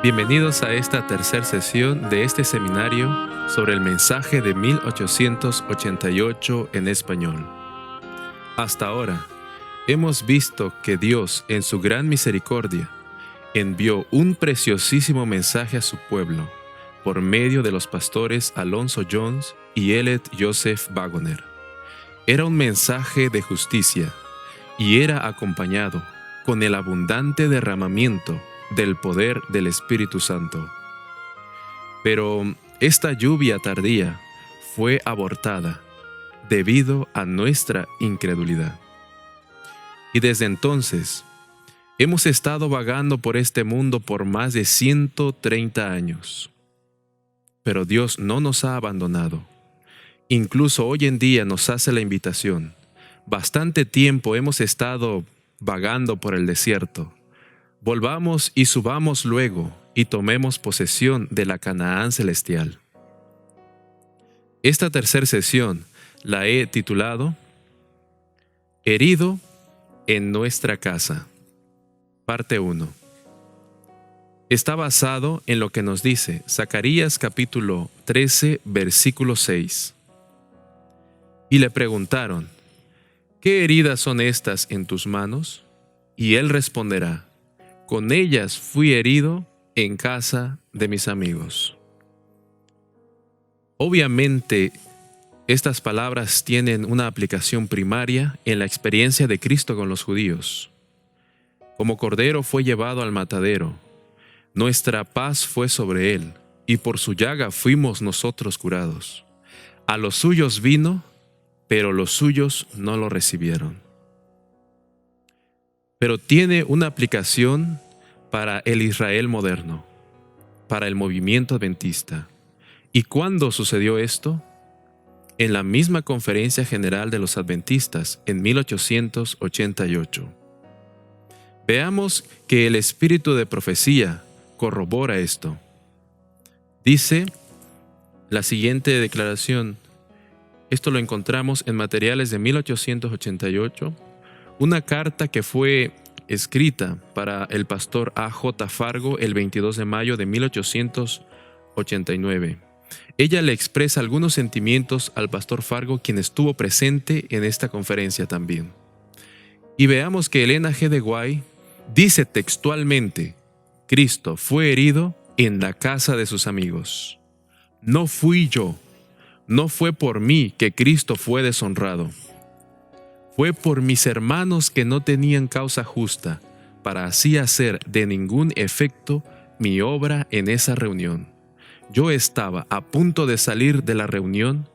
Bienvenidos a esta tercera sesión de este seminario sobre el mensaje de 1888 en español. Hasta ahora, hemos visto que Dios, en su gran misericordia, envió un preciosísimo mensaje a su pueblo por medio de los pastores Alonzo Jones y Elliot Joseph Wagoner. Era un mensaje de justicia y era acompañado con el abundante derramamiento del poder del Espíritu Santo. Pero esta lluvia tardía fue abortada debido a nuestra incredulidad. Y desde entonces, hemos estado vagando por este mundo por más de 130 años. Pero Dios no nos ha abandonado. Incluso hoy en día nos hace la invitación. Bastante tiempo hemos estado vagando por el desierto. Volvamos y subamos luego y tomemos posesión de la Canaán celestial. Esta tercera sesión la he titulado Herido en nuestra casa. Parte 1. Está basado en lo que nos dice Zacarías capítulo 13, versículo 6. Y le preguntaron, ¿qué heridas son estas en tus manos? Y él responderá, con ellas fui herido en casa de mis amigos. Obviamente, estas palabras tienen una aplicación primaria en la experiencia de Cristo con los judíos. Como cordero fue llevado al matadero, nuestra paz fue sobre él, y por su llaga fuimos nosotros curados. A los suyos vino, pero los suyos no lo recibieron. Pero tiene una aplicación para el Israel moderno, para el movimiento adventista. ¿Y cuándo sucedió esto? En la misma Conferencia General de los Adventistas en 1888. Veamos que el espíritu de profecía corrobora esto. Dice la siguiente declaración. Esto lo encontramos en materiales de 1888, una carta que fue escrita para el pastor A.J. Fargo el 22 de mayo de 1889. Ella le expresa algunos sentimientos al pastor Fargo, quien estuvo presente en esta conferencia también. Y veamos que Elena G. de White dice textualmente, Cristo fue herido en la casa de sus amigos. No fui yo. No fue por mí que Cristo fue deshonrado. Fue por mis hermanos que no tenían causa justa, para así hacer de ningún efecto mi obra en esa reunión. Yo estaba a punto de salir de la reunión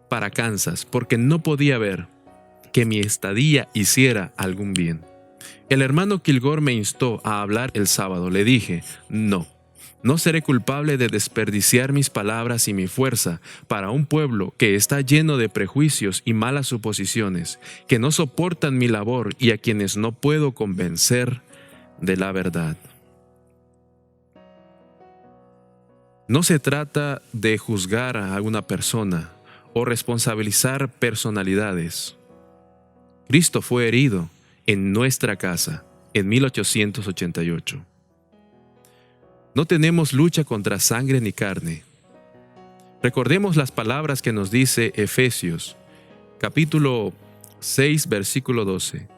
para Kansas, porque no podía ver que mi estadía hiciera algún bien. El hermano Kilgore me instó a hablar el sábado. Le dije, no seré culpable de desperdiciar mis palabras y mi fuerza para un pueblo que está lleno de prejuicios y malas suposiciones, que no soportan mi labor y a quienes no puedo convencer de la verdad. No se trata de juzgar a una persona o responsabilizar personalidades. Cristo fue herido en nuestra casa en 1888. No tenemos lucha contra sangre ni carne. Recordemos las palabras que nos dice Efesios, capítulo 6, versículo 12.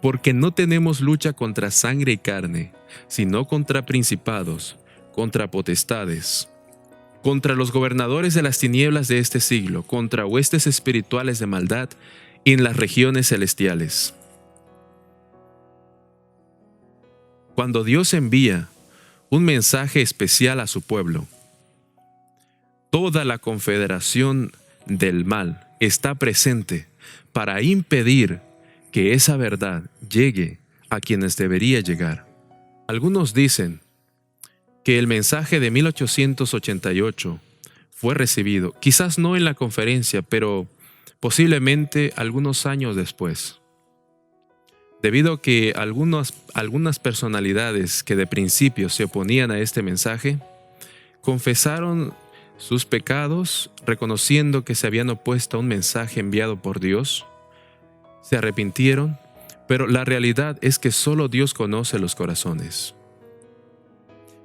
Porque no tenemos lucha contra sangre y carne, sino contra principados, contra potestades, contra los gobernadores de las tinieblas de este siglo, contra huestes espirituales de maldad en las regiones celestiales. Cuando Dios envía un mensaje especial a su pueblo, toda la confederación del mal está presente para impedir que esa verdad llegue a quienes debería llegar. Algunos dicen que el mensaje de 1888 fue recibido, quizás no en la conferencia, pero posiblemente algunos años después. Debido a que algunas personalidades que de principio se oponían a este mensaje, confesaron sus pecados, reconociendo que se habían opuesto a un mensaje enviado por Dios, se arrepintieron, pero la realidad es que solo Dios conoce los corazones.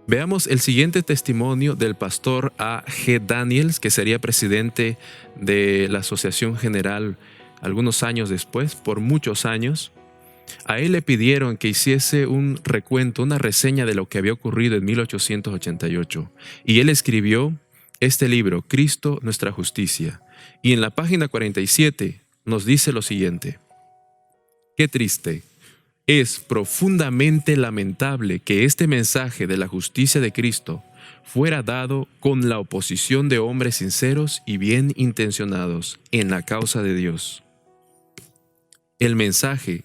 Veamos el siguiente testimonio del pastor A. G. Daniels, que sería presidente de la Asociación General algunos años después, por muchos años. A él le pidieron que hiciese un recuento, una reseña de lo que había ocurrido en 1888. Y él escribió este libro, Cristo, nuestra justicia. Y en la página 47 nos dice lo siguiente: qué triste. Es profundamente lamentable que este mensaje de la justicia de Cristo fuera dado con la oposición de hombres sinceros y bien intencionados en la causa de Dios. El mensaje,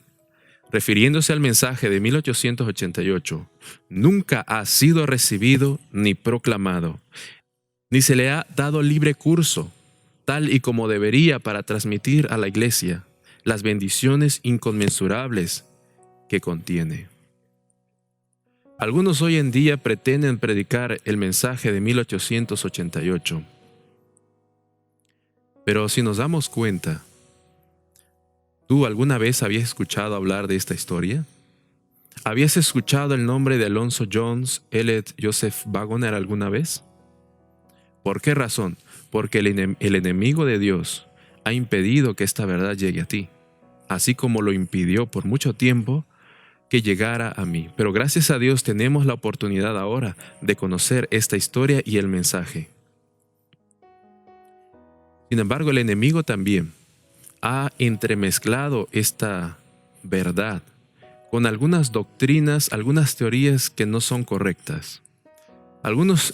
refiriéndose al mensaje de 1888, nunca ha sido recibido ni proclamado, ni se le ha dado libre curso, tal y como debería, para transmitir a la Iglesia las bendiciones inconmensurables que contiene. Algunos hoy en día pretenden predicar el mensaje de 1888. Pero si nos damos cuenta, ¿tú alguna vez habías escuchado hablar de esta historia? ¿Habías escuchado el nombre de Alonzo Jones, Elliot Joseph Wagoner alguna vez? ¿Por qué razón? Porque el enemigo de Dios ha impedido que esta verdad llegue a ti, así como lo impidió por mucho tiempo que llegara a mí. Pero gracias a Dios tenemos la oportunidad ahora de conocer esta historia y el mensaje. Sin embargo, el enemigo también ha entremezclado esta verdad con algunas doctrinas, algunas teorías que no son correctas. Algunos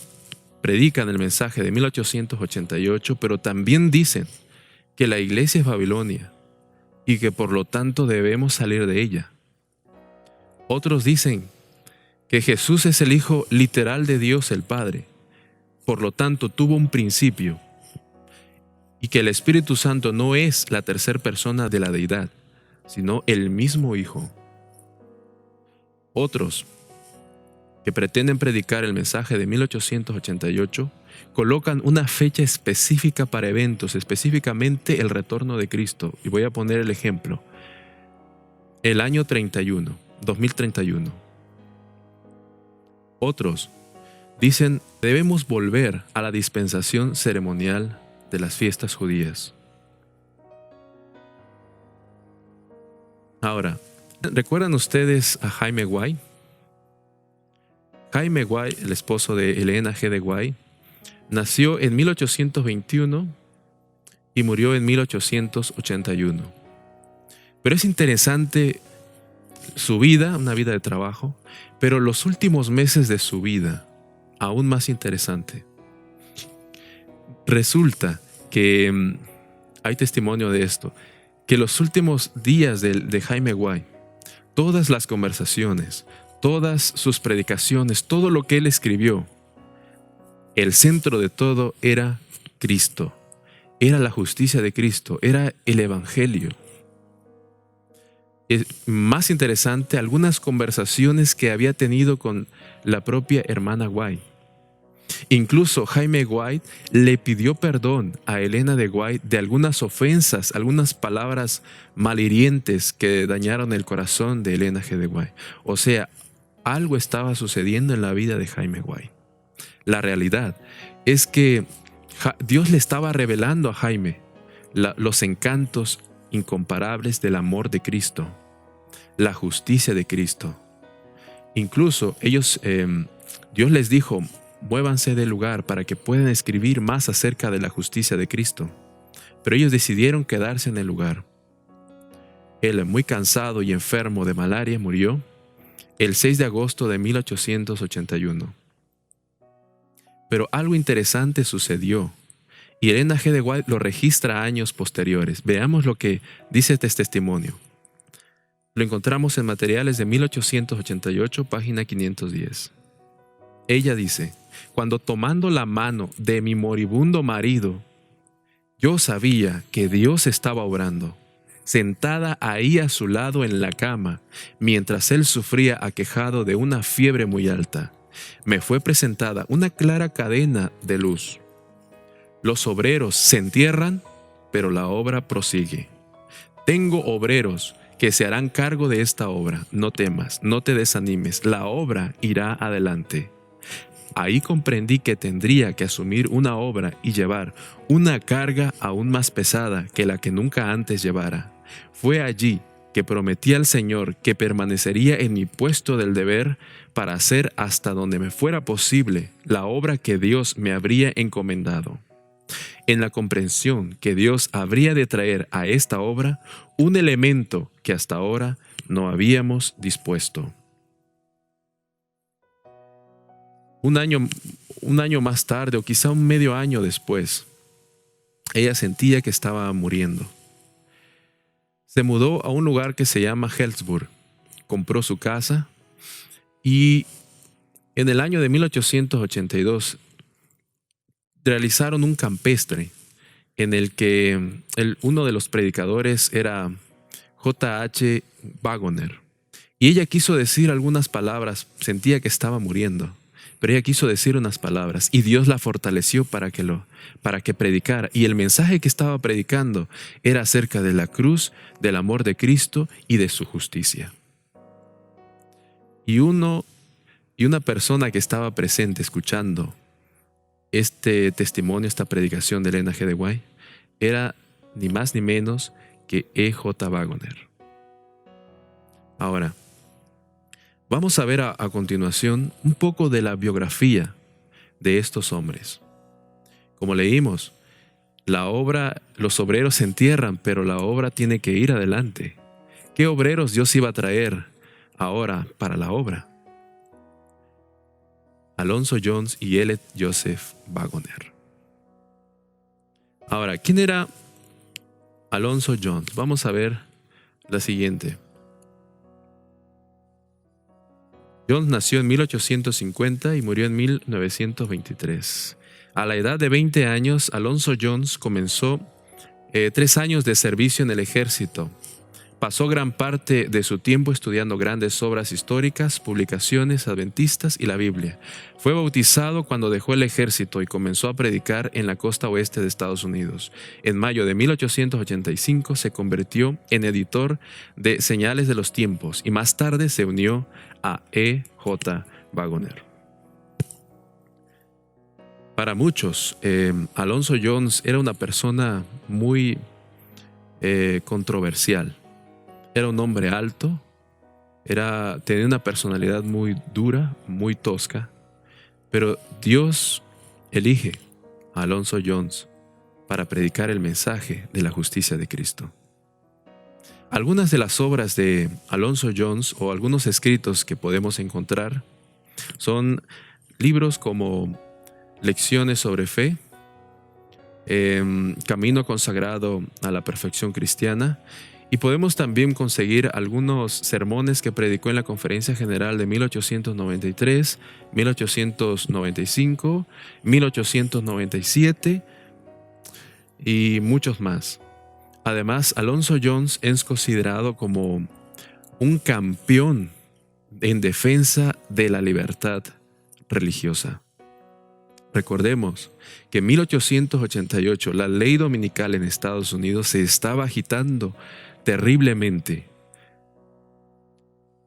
predican el mensaje de 1888, pero también dicen que la iglesia es Babilonia y que por lo tanto debemos salir de ella. Otros dicen que Jesús es el Hijo literal de Dios el Padre, por lo tanto tuvo un principio, y que el Espíritu Santo no es la tercera persona de la deidad, sino el mismo Hijo. Otros, que pretenden predicar el mensaje de 1888, colocan una fecha específica para eventos, específicamente el retorno de Cristo. Y voy a poner el ejemplo: el año 2031. Otros dicen debemos volver a la dispensación ceremonial de las fiestas judías. Ahora, ¿recuerdan ustedes a Jaime Guay? Jaime Guay, el esposo de Elena G. de Guay, nació en 1821 y murió en 1881. Pero es interesante su vida, una vida de trabajo, pero los últimos meses de su vida, aún más interesante. Resulta que hay testimonio de esto, que los últimos días de Jaime Guay, todas las conversaciones, todas sus predicaciones, todo lo que él escribió, el centro de todo era Cristo, era la justicia de Cristo, era el Evangelio. Es más interesante, algunas conversaciones que había tenido con la propia hermana Guay. Incluso Jaime Guay le pidió perdón a Elena de Guay de algunas ofensas, algunas palabras malhirientes que dañaron el corazón de Elena G. de Guay. O sea, algo estaba sucediendo en la vida de Jaime Guay. La realidad es que Dios le estaba revelando a Jaime los encantos incomparables del amor de Cristo, la justicia de Cristo. Incluso Dios les dijo: muévanse del lugar para que puedan escribir más acerca de la justicia de Cristo. Pero ellos decidieron quedarse en el lugar. Él, muy cansado y enfermo de malaria, murió el 6 de agosto de 1881. Pero algo interesante sucedió, y Elena G. de Guay lo registra años posteriores. Veamos lo que dice este testimonio. Lo encontramos en Materiales de 1888, página 510. Ella dice: cuando tomando la mano de mi moribundo marido, yo sabía que Dios estaba obrando, sentada ahí a su lado en la cama, mientras él sufría aquejado de una fiebre muy alta, me fue presentada una clara cadena de luz. Los obreros se entierran, pero la obra prosigue. Tengo obreros que se harán cargo de esta obra. No temas, no te desanimes, la obra irá adelante. Ahí comprendí que tendría que asumir una obra y llevar una carga aún más pesada que la que nunca antes llevara. Fue allí que prometí al Señor que permanecería en mi puesto del deber para hacer hasta donde me fuera posible la obra que Dios me habría encomendado. En la comprensión que Dios habría de traer a esta obra un elemento que hasta ahora no habíamos dispuesto. Un año más tarde, o quizá un medio año después, ella sentía que estaba muriendo. Se mudó a un lugar que se llama Helzburg, compró su casa y en el año de 1882 realizaron un campestre en el que uno de los predicadores era J.H. Wagoner. Y ella quiso decir algunas palabras, sentía que estaba muriendo, pero ella quiso decir unas palabras y Dios la fortaleció para que predicara. Y el mensaje que estaba predicando era acerca de la cruz, del amor de Cristo y de su justicia. Y una persona que estaba presente escuchando este testimonio, esta predicación de Elena G. de White, era ni más ni menos que E.J. Wagoner. Ahora, vamos a ver a continuación un poco de la biografía de estos hombres. Como leímos, los obreros se entierran, pero la obra tiene que ir adelante. ¿Qué obreros Dios iba a traer ahora para la obra? Alonzo Jones y Elliot Joseph Wagoner. Ahora, ¿quién era Alonzo Jones? Vamos a ver la siguiente. Jones nació en 1850 y murió en 1923. A la edad de 20 años, Alonzo Jones comenzó 3 años de servicio en el ejército. Pasó gran parte de su tiempo estudiando grandes obras históricas, publicaciones adventistas y la Biblia. Fue bautizado cuando dejó el ejército y comenzó a predicar en la costa oeste de Estados Unidos. En mayo de 1885 se convirtió en editor de Señales de los Tiempos y más tarde se unió a E.J. Wagoner. Para muchos, Alonzo Jones era una persona muy controversial. Era un hombre alto, tenía una personalidad muy dura, muy tosca, pero Dios elige a Alonzo Jones para predicar el mensaje de la justicia de Cristo. Algunas de las obras de Alonzo Jones o algunos escritos que podemos encontrar son libros como Lecciones sobre Fe, Camino consagrado a la perfección cristiana, y podemos también conseguir algunos sermones que predicó en la Conferencia General de 1893, 1895, 1897 y muchos más. Además, Alonzo Jones es considerado como un campeón en defensa de la libertad religiosa. Recordemos que en 1888 la ley dominical en Estados Unidos se estaba agitando terriblemente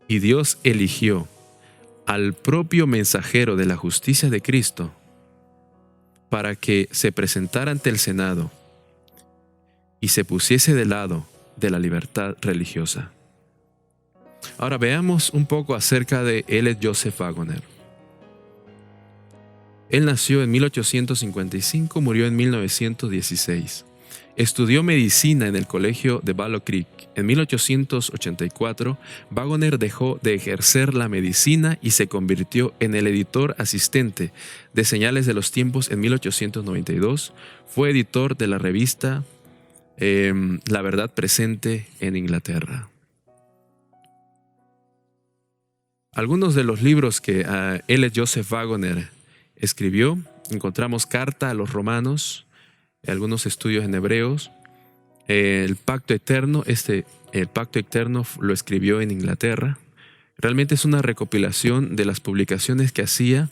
y Dios eligió al propio mensajero de la justicia de Cristo para que se presentara ante el Senado y se pusiese del lado de la libertad religiosa. Ahora veamos un poco acerca de Elliot Joseph Wagoner. Él nació en 1855, murió en 1916. Estudió medicina en el colegio de Battle Creek. En 1884, Wagoner dejó de ejercer la medicina y se convirtió en el editor asistente de Señales de los Tiempos en 1892. Fue editor de la revista La Verdad Presente en Inglaterra. Algunos de los libros que Elliot Joseph Wagoner escribió, encontramos Carta a los Romanos, algunos estudios en Hebreos, el Pacto Eterno. El Pacto Eterno lo escribió en Inglaterra. Realmente es una recopilación de las publicaciones que hacía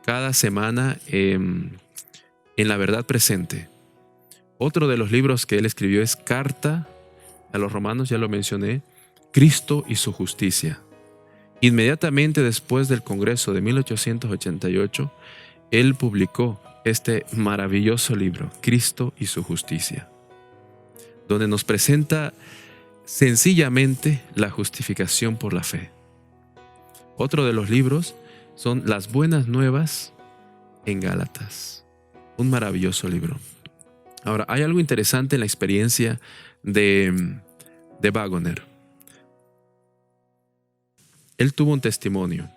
cada semana en La Verdad Presente. Otro de los libros que él escribió es Carta a los Romanos, ya lo mencioné, Cristo y su justicia. Inmediatamente después del Congreso de 1888, él publicó este maravilloso libro, Cristo y su justicia, donde nos presenta sencillamente la justificación por la fe. Otro de los libros son Las Buenas Nuevas en Gálatas, un maravilloso libro. Ahora, hay algo interesante en la experiencia de Waggoner. Él tuvo un testimonio.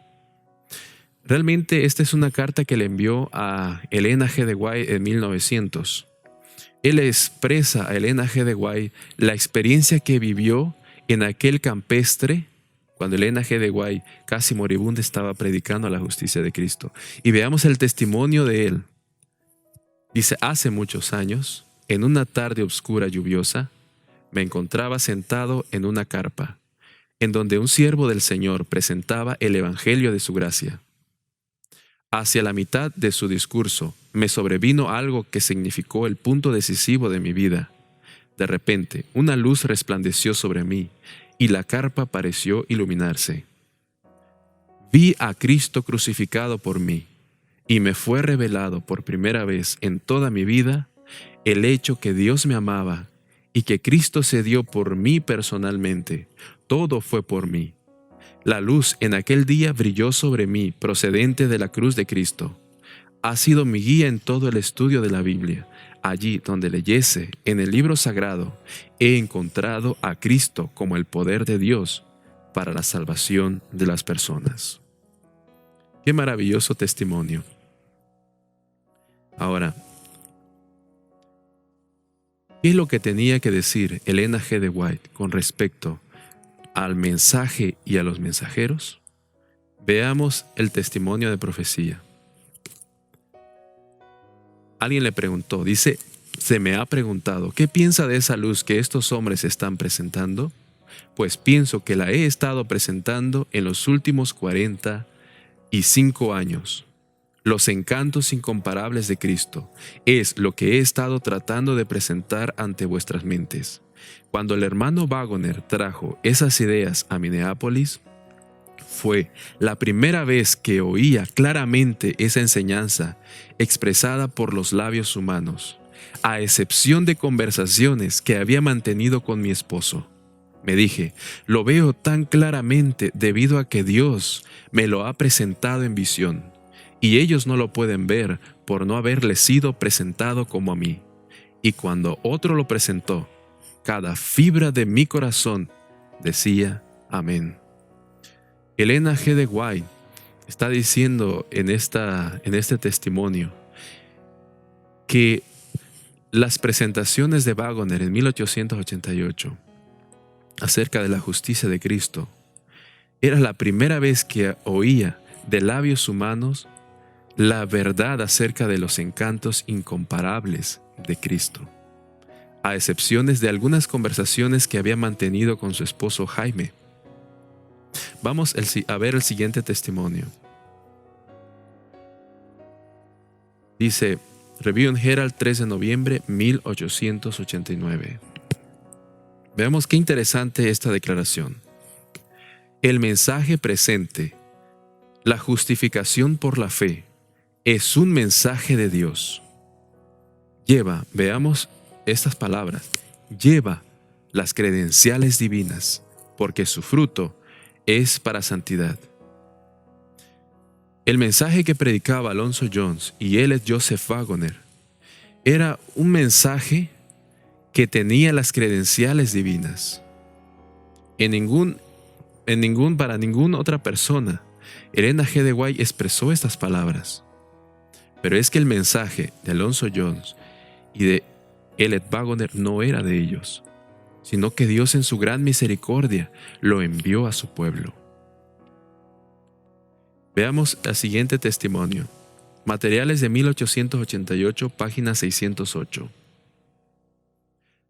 Realmente esta es una carta que le envió a Elena G. de White en 1900. Él expresa a Elena G. de White la experiencia que vivió en aquel campestre cuando Elena G. de White, casi moribunda, estaba predicando la justicia de Cristo. Y veamos el testimonio de él. Dice: hace muchos años, en una tarde oscura lluviosa, me encontraba sentado en una carpa, en donde un siervo del Señor presentaba el evangelio de su gracia. Hacia la mitad de su discurso, me sobrevino algo que significó el punto decisivo de mi vida. De repente, una luz resplandeció sobre mí, y la carpa pareció iluminarse. Vi a Cristo crucificado por mí, y me fue revelado por primera vez en toda mi vida el hecho que Dios me amaba y que Cristo se dio por mí personalmente. Todo fue por mí. La luz en aquel día brilló sobre mí, procedente de la cruz de Cristo. Ha sido mi guía en todo el estudio de la Biblia. Allí donde leyese en el libro sagrado, he encontrado a Cristo como el poder de Dios para la salvación de las personas. Qué maravilloso testimonio. Ahora, ¿qué es lo que tenía que decir Elena G. de White con respecto al mensaje y a los mensajeros? Veamos el testimonio de profecía. Alguien le preguntó, dice: se me ha preguntado, ¿qué piensa de esa luz que estos hombres están presentando? Pues pienso que la he estado presentando en los últimos 45 años. Los encantos incomparables de Cristo es lo que he estado tratando de presentar ante vuestras mentes. Cuando el hermano Waggoner trajo esas ideas a Minneapolis, fue la primera vez que oía claramente esa enseñanza expresada por los labios humanos, a excepción de conversaciones que había mantenido con mi esposo. Me dije: lo veo tan claramente debido a que Dios me lo ha presentado en visión, y ellos no lo pueden ver por no haberle sido presentado como a mí. Y cuando otro lo presentó, cada fibra de mi corazón decía amén. Elena G. de White está diciendo en este testimonio que las presentaciones de Waggoner en 1888 acerca de la justicia de Cristo era la primera vez que oía de labios humanos la verdad acerca de los encantos incomparables de Cristo, a excepciones de algunas conversaciones que había mantenido con su esposo Jaime. Vamos a ver el siguiente testimonio. Dice: Review and Herald, 3 de noviembre 1889. Veamos qué interesante esta declaración. El mensaje presente, la justificación por la fe, es un mensaje de Dios. Veamos estas palabras, lleva las credenciales divinas, porque su fruto es para santidad. El mensaje que predicaba Alonzo Jones y Elliot Joseph Waggoner era un mensaje que tenía las credenciales divinas. Para ninguna otra persona, Elena G. de White expresó estas palabras. Pero es que el mensaje de Alonzo Jones y de Elliot Waggoner no era de ellos, sino que Dios en su gran misericordia lo envió a su pueblo. Veamos el siguiente testimonio. Materiales de 1888, página 608.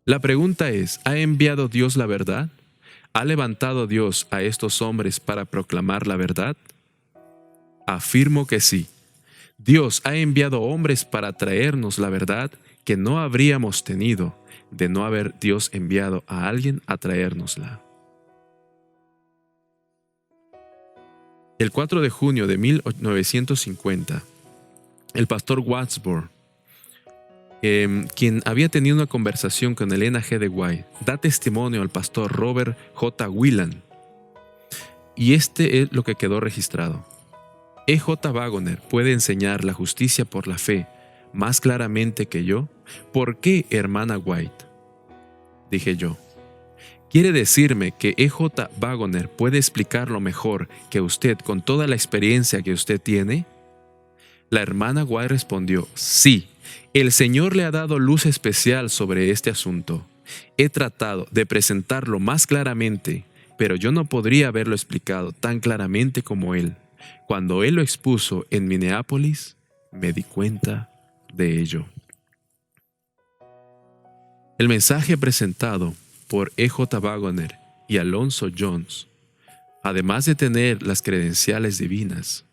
La pregunta es: ¿ha enviado Dios la verdad? ¿Ha levantado Dios a estos hombres para proclamar la verdad? Afirmo que sí. Dios ha enviado hombres para traernos la verdad que no habríamos tenido de no haber Dios enviado a alguien a traérnosla. El 4 de junio de 1950, el pastor Wadsworth, quien había tenido una conversación con Elena G. de White, da testimonio al pastor Robert J. Whelan. Y este es lo que quedó registrado. E.J. Wagoner puede enseñar la justicia por la fe más claramente que yo. ¿Por qué, hermana White? Dije yo. ¿Quiere decirme que E.J. Wagoner puede explicarlo mejor que usted con toda la experiencia que usted tiene? La hermana White respondió, sí, el Señor le ha dado luz especial sobre este asunto. He tratado de presentarlo más claramente, pero yo no podría haberlo explicado tan claramente como él. Cuando él lo expuso en Minneapolis, me di cuenta de ello. El mensaje presentado por E.J. Wagoner y Alonzo Jones, además de tener las credenciales divinas,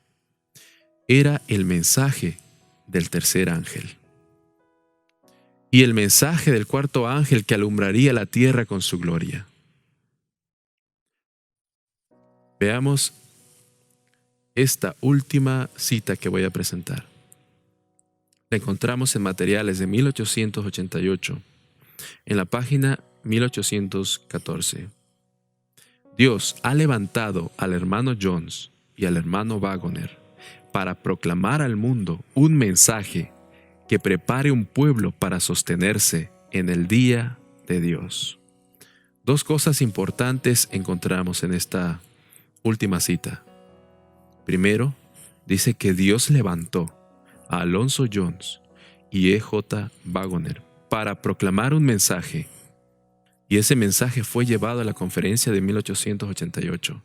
era el mensaje del tercer ángel y el mensaje del cuarto ángel que alumbraría la tierra con su gloria. Veamos esta última cita que voy a presentar. La encontramos en Materiales de 1888, en la página 1814. Dios ha levantado al hermano Jones y al hermano Wagoner para proclamar al mundo un mensaje que prepare un pueblo para sostenerse en el día de Dios. Dos cosas importantes encontramos en esta última cita. Primero, dice que Dios levantó a Alonzo Jones y E.J. Wagoner para proclamar un mensaje, y ese mensaje fue llevado a la conferencia de 1888.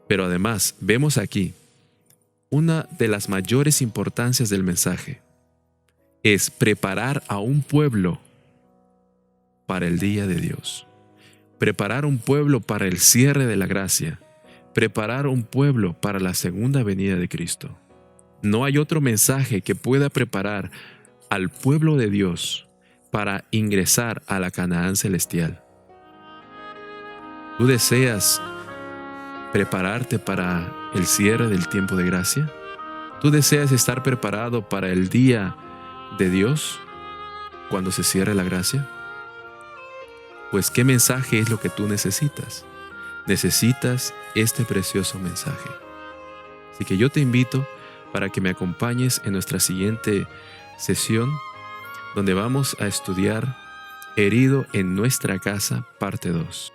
Pero además, vemos aquí una de las mayores importancias del mensaje es preparar a un pueblo para el día de Dios, preparar un pueblo para el cierre de la gracia, preparar un pueblo para la segunda venida de Cristo. No hay otro mensaje que pueda preparar al pueblo de Dios para ingresar a la Canaán celestial. ¿Tú deseas prepararte para el cierre del tiempo de gracia? ¿Tú deseas estar preparado para el día de Dios cuando se cierre la gracia? Pues, ¿qué mensaje es lo que tú necesitas? Necesitas este precioso mensaje. Así que yo te invito para que me acompañes en nuestra siguiente sesión, donde vamos a estudiar Herido en nuestra casa, parte 2.